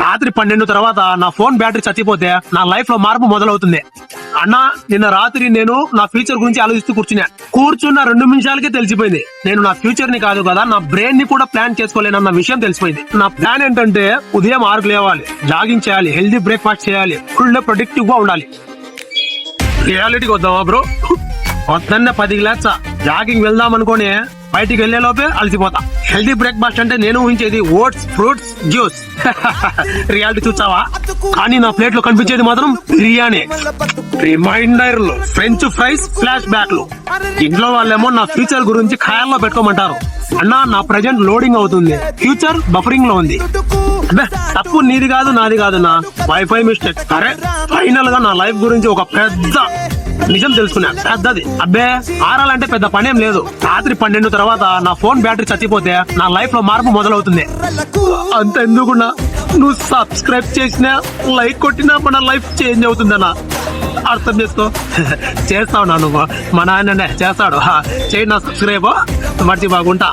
రాత్రి 12 తర్వాత నా ఫోన్ బ్యాటరీ చచ్చిపోతే నా లైఫ్ లో మార్పు మొదలవుతుంది. అన్నా, నిన్న రాత్రి నేను నా ఫ్యూచర్ గురించి ఆలోచిస్తూ కూర్చున్న 2 నిమిషాలకే తెలిసిపోయింది. నేను నా ఫ్యూచర్ ని కాదు కదా, నా బ్రెయిన్ ని కూడా ప్లాన్ చేసుకోలేనన్న విషయం తెలిసిపోయింది. నా ప్లాన్ ఏంటంటే ఉదయం 6కు లేవాలి, జాగింగ్ చేయాలి, హెల్దీ బ్రేక్ఫాస్ట్ చేయాలి, ఫుల్ ప్రొడక్టివ్ గా ఉండాలి. రియాలిటీకి వద్దామా బ్రో? పొద్దున్నే 10కి లేచా, జాగింగ్ వెళ్దాం అనుకోని బయటికి వెళ్లే లోపే అలసిపోతా. హెల్దీ బ్రేక్ఫాస్ట్ అంటే నేను ఊహించేది ఓట్స్, ఫ్రూట్స్, జ్యూస్. రియాలిటీ చూసావా? కానీ నా ప్లేట్ లో కనిపించేది మాత్రం బిర్యానీ, రిమైండర్లు, ఫ్రెంచ్ ఫ్రైస్, ఫ్లాష్ బ్యాక్లు. ఇంట్లో వాళ్ళేమో నా ఫ్యూచర్ గురించి ఖయాల్లో పెట్టుకోమంటారు. అన్నా, నా ప్రజెంట్ లోడింగ్ అవుతుంది, ఫ్యూచర్ బఫరింగ్ లో ఉంది. తప్పు నీది కాదు, నాది కాదు, నా వైఫై మిస్టేక్. సరే, ఫైనల్ గా నా లైఫ్ గురించి ఒక పెద్ద నిజం తెలుసుకున్నా. పెద్దది అబ్బే, ఆరాలంటే పెద్ద పనేం లేదు. రాత్రి 12 తర్వాత నా ఫోన్ బ్యాటరీ చచ్చిపోతే నా లైఫ్ లో మార్పు మొదలవుతుంది. అంత ఎందుకున్నా, నువ్వు సబ్స్క్రైబ్ చేసినా, లైక్ కొట్టినా మన లైఫ్ చేంజ్ అవుతుందన్నా. అర్థం చేసుకో. చేస్తావు నా, నువ్వు మా నాయననే చేస్తాడు. చేయి నా సబ్స్క్రైబ్, మర్చిపోకుండా.